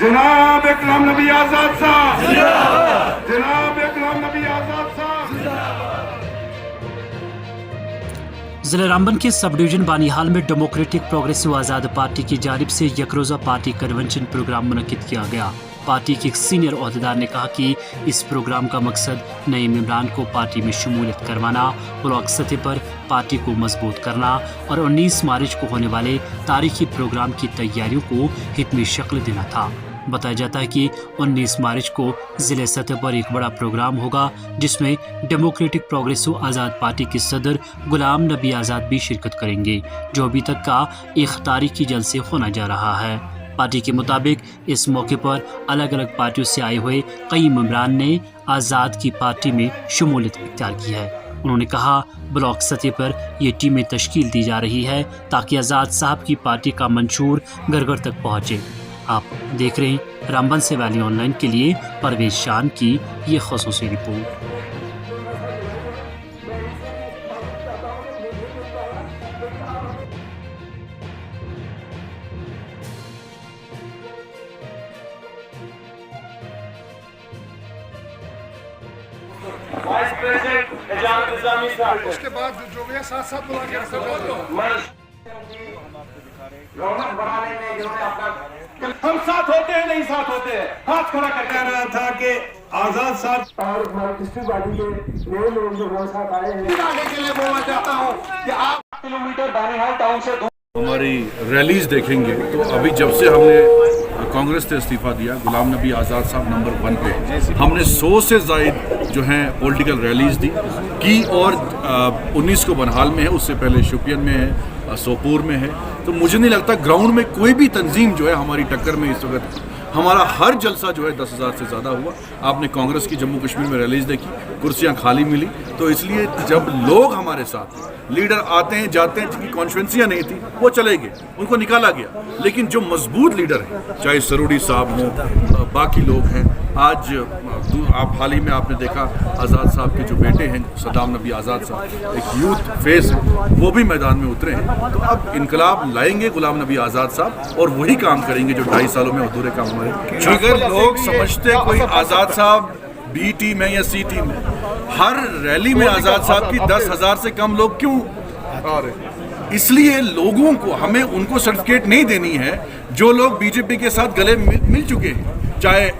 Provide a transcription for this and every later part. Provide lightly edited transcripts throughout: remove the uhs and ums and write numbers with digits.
जनाब गुलाम नबी आजाद साहब जिंदाबाद, जनाब गुलाम नबी आजाद साहब जिंदाबाद। जिला रामबन के सब डिवीजन बानीहाल में डेमोक्रेटिक प्रोग्रेसिव आज़ाद पार्टी की जानिब से यकरोज़ा पार्टी कन्वेंशन प्रोग्राम मुनक्किद किया गया। पार्टी के एक सीनियर ओहदेदार ने कहा कि इस प्रोग्राम का मकसद नए मेंबरान को पार्टी में शमूलियत करवाना, ब्लॉक सतह पर पार्टी को मजबूत करना और 19 मार्च को होने वाले तारीखी प्रोग्राम की तैयारियों को हितमी शक्ल देना था। बताया जाता है कि 19 मार्च को ज़िले सतह पर एक बड़ा प्रोग्राम होगा जिसमें डेमोक्रेटिक प्रोग्रेसिव आज़ाद पार्टी के सदर गुलाम नबी आज़ाद भी शिरकत करेंगे, जो अभी तक का एक तारीखी जलसे होना जा रहा है। पार्टी के मुताबिक इस मौके पर अलग अलग पार्टियों से आए हुए कई मेंबरान ने आज़ाद की पार्टी में शमूलियत इख्तियार की है। उन्होंने कहा ब्लॉक सतह पर ये टीमें तश्कील दी जा रही है ताकि आज़ाद साहब की पार्टी का मंशूर घर घर तक पहुँचे। आप देख रहे हैं रामबन से वैली ऑनलाइन के लिए परवेज शान की ये ख़ुसूसी report. Vice president Ejaz Nizami साहब, उसके बाद जो भी है साथ साथ बुला के रौनक बढ़ाने में जिन्होंने अपना, हम साथ होते हैं नहीं साथ होते हैं, हाथ खड़ा कर कह रहा था कि आजाद साहब और हमारी डिस्ट्रिक्ट पार्टी के नए लोग जो हमारे साथ आए हैं, आगे के लिए बोलना चाहता हूँ कि आप किलोमीटर बानीहाल टाउन से हमारी रैलीज देखेंगे तो अभी जब से हमने कांग्रेस से इस्तीफा दिया, गुलाम नबी आज़ाद साहब नंबर 1 पे हमने 100 से ज़ायद जो हैं पॉलिटिकल रैलीज दी की और 19 को बनहाल में है, उससे पहले शुपियन में है, सोपोर में है। तो मुझे नहीं लगता ग्राउंड में कोई भी तंजीम जो है हमारी टक्कर में इस वक्त। हमारा हर जलसा जो है 10,000 से ज़्यादा हुआ। आपने कांग्रेस की जम्मू कश्मीर में रैलीज देखी, कुर्सियाँ खाली मिली। तो इसलिए जब लोग हमारे साथ लीडर आते हैं जाते हैं, जिनकी कॉन्स्टिट्यूंसियाँ नहीं थी वो चले गए, उनको निकाला गया, लेकिन जो मजबूत लीडर हैं, चाहे सरूड़ी साहब हों, बाकी लोग हैं, आज आप हाल ही में आपने देखा आज़ाद साहब के जो बेटे हैं सदाम नबी आज़ाद साहब, एक यूथ फेस है, वो भी मैदान में उतरे हैं। तो अब इनकलाब लाएंगे गुलाम नबी आज़ाद साहब और वही काम करेंगे जो 2.5 सालों में अधूरे काम हमारे। अगर लोग समझते कोई आज़ाद साहब बी टीम है या सी टीम है, हर रैली में आज़ाद साहब की 10,000 से कम लोग क्यों आ रहे? इसलिए लोगों को हमें उनको सर्टिफिकेट नहीं देनी है जो लोग बीजेपी के साथ गले मिल चुके हैं, चाहे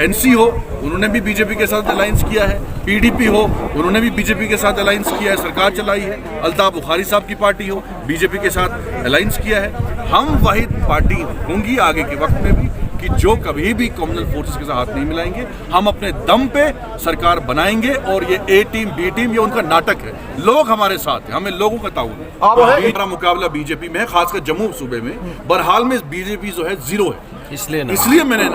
एनसी हो, उन्होंने भी बीजेपी के साथ अलायंस किया है, पीडीपी हो, उन्होंने भी बीजेपी के साथ अलायंस किया है, सरकार चलाई है, अल्ताफ बुखारी साहब की पार्टी हो, बीजेपी के साथ अलायंस किया है। हम वाहिद पार्टी होंगी आगे के वक्त में भी कि जो कभी भी कम्युनल फोर्सेस के साथ हाथ नहीं मिलाएंगे। हम अपने दम पे सरकार बनाएंगे और ये ए टीम बी टीम ये उनका नाटक है। लोग हमारे साथ हैं, हमें लोगों का ताउन है। हमारा मुकाबला बीजेपी में है, खासकर जम्मू सूबे में। बहरहाल में बीजेपी जो है 0 है, इसलिए मैंने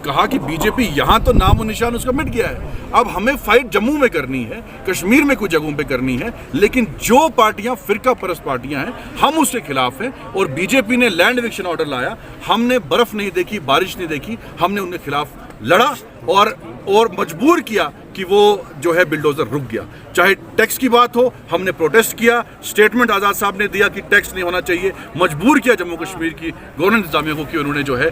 कहा कि बीजेपी यहाँ तो नामो निशान उसका मिट गया है। अब हमें फाइट जम्मू में करनी है, कश्मीर में कुछ जगहों पे करनी है, लेकिन जो पार्टियां फिरका परस्त पार्टियां हैं हम उसके खिलाफ हैं। और बीजेपी ने लैंड इविक्शन ऑर्डर लाया, हमने बर्फ नहीं देखी, बारिश नहीं देखी, हमने उनके खिलाफ लड़ा और मजबूर किया कि वो जो है बिल्डोजर रुक गया। चाहे टैक्स की बात हो, हमने प्रोटेस्ट किया, स्टेटमेंट आज़ाद साहब ने दिया कि टैक्स नहीं होना चाहिए, मजबूर किया जम्मू कश्मीर की गवर्नमेंट इंतजामिया को कि उन्होंने जो है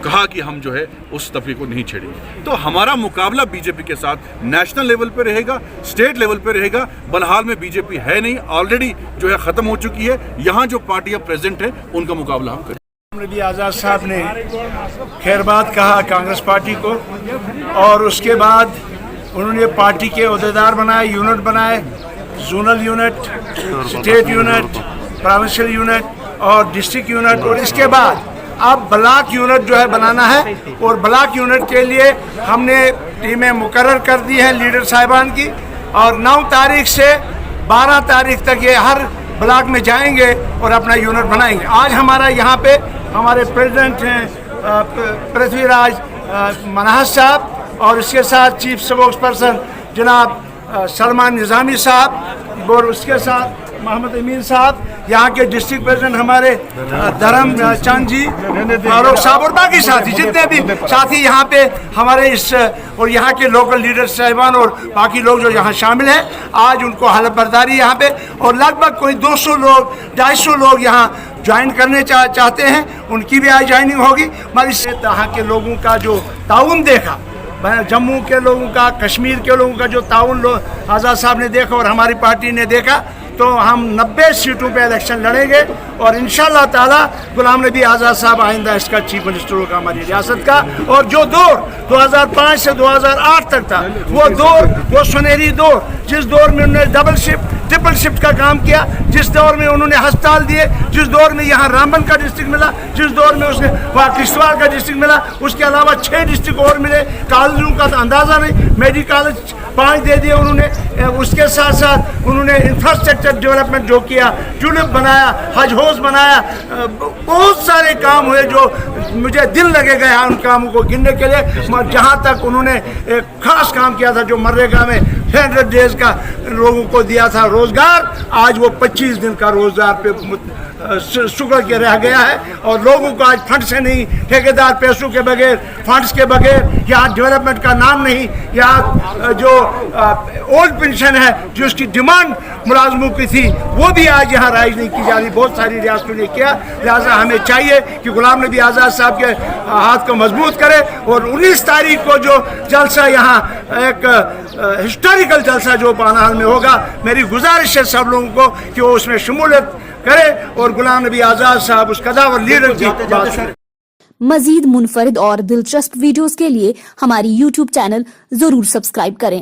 कहा कि हम जो है उस तबके को नहीं छेड़ेंगे। तो हमारा मुकाबला बीजेपी के साथ नेशनल लेवल पे रहेगा, स्टेट लेवल पे रहेगा। बहरहाल में बीजेपी है नहीं, ऑलरेडी जो है ख़त्म हो चुकी है। यहाँ जो पार्टियाँ प्रेजेंट हैं उनका मुकाबला हम करें। नबी आज़ाद साहब ने खैरबाद कहा कांग्रेस पार्टी को, और उसके बाद उन्होंने पार्टी के अहदेदार बनाए, यूनिट बनाए, zonal unit, state unit, provincial unit और डिस्ट्रिक्ट यूनिट। और इसके बाद अब ब्लॉक यूनिट जो है बनाना है, और ब्लॉक यूनिट के लिए हमने टीमें मुकर्रर कर दी हैं लीडर साहिबान की, और 9 तारीख से 12 तारीख तक ये हर ब्लॉक में जाएंगे और अपना यूनिट बनाएंगे। आज हमारा यहाँ पे हमारे प्रेसिडेंट हैं पृथ्वीराज मनाहस साहब, और इसके साथ चीफ स्पोक्स पर्सन जनाब सलमान निज़ामी साहब, और उसके साथ मोहम्मद अमीन साहब, यहाँ के डिस्ट्रिक्ट प्रेसिडेंट हमारे धर्म चंद जी, फारूक साहब, और बाकी साथी जितने भी साथी यहाँ पे हमारे इस, और यहाँ के लोकल लीडर साहिबान और बाकी लोग जो यहाँ शामिल हैं, आज उनको हलफ बर्दारी यहाँ पे, और लगभग कोई 200 लोग 250 लोग यहाँ ज्वाइन करने चाहते हैं उनकी भी आज ज्वाइनिंग होगी। मगर इस तरह के लोगों का जो ताउन देखा, जम्मू के लोगों का, कश्मीर के लोगों का जो ताउन आज़ाद साहब ने देखा और हमारी पार्टी ने देखा, तो हम 90 सीटों पे इलेक्शन लड़ेंगे और इंशाल्लाह ताला गुलाम नबी आज़ाद साहब आइंदा इसका चीफ मिनिस्टर होगा हमारी रियासत का। और जो दौर 2005 से 2008 तक था, वो दौर, वो सुनहरी दौर, जिस दौर में उन्होंने डबल शिफ्ट, ट्रिपल शिफ्ट का काम किया, जिस दौर में उन्होंने अस्पताल दिए, जिस दौर में यहाँ रामबन का डिस्ट्रिक्ट मिला, जिस दौर में उसने वहाँ किश्तवाड़ का डिस्ट्रिक्ट मिला, उसके अलावा 6 डिस्ट्रिक्ट और मिले, कॉलेजों का तो अंदाज़ा नहीं, मेडिकल कॉलेज 5 दे दिए उन्होंने। उसके साथ साथ उन्होंने इंफ्रास्ट्रक्चर डेवलपमेंट जो किया, ट्यूलिप बनाया, हज हाउस बनाया, बहुत सारे काम हुए जो मुझे दिल लगेगा यहाँ उन कामों को गिनने के लिए। जहाँ तक उन्होंने एक खास काम किया था जो मनरेगा में 100 डेज का लोगों को दिया था रोजगार, आज वो 25 दिन का रोजगार पे शुक्र के रह गया है। और लोगों को आज फंड से नहीं, ठेकेदार पैसों के बगैर, फंड्स के बगैर, यहाँ डेवलपमेंट का नाम नहीं, यहाँ जो ओल्ड पेंशन है जिसकी डिमांड मुलाजमों की थी वो भी आज यहाँ राइज नहीं की जा रही, बहुत सारी रियासतों ने किया। लिहाजा हमें चाहिए कि गुलाम नबी आज़ाद साहब के हाथ को मजबूत करे और 19 तारीख को जो जलसा यहाँ एक हिस्टोरिकल जलसा जो बानाल में होगा, मेरी गुजारिश है सब लोगों को कि वो उसमें शमूलियत करे और गुलाम नबी आज़ाद साहब उस कदावर लीडर की बात करें। मजीद मुनफरिद और दिलचस्प वीडियोस के लिए हमारी YouTube चैनल जरूर सब्सक्राइब करें।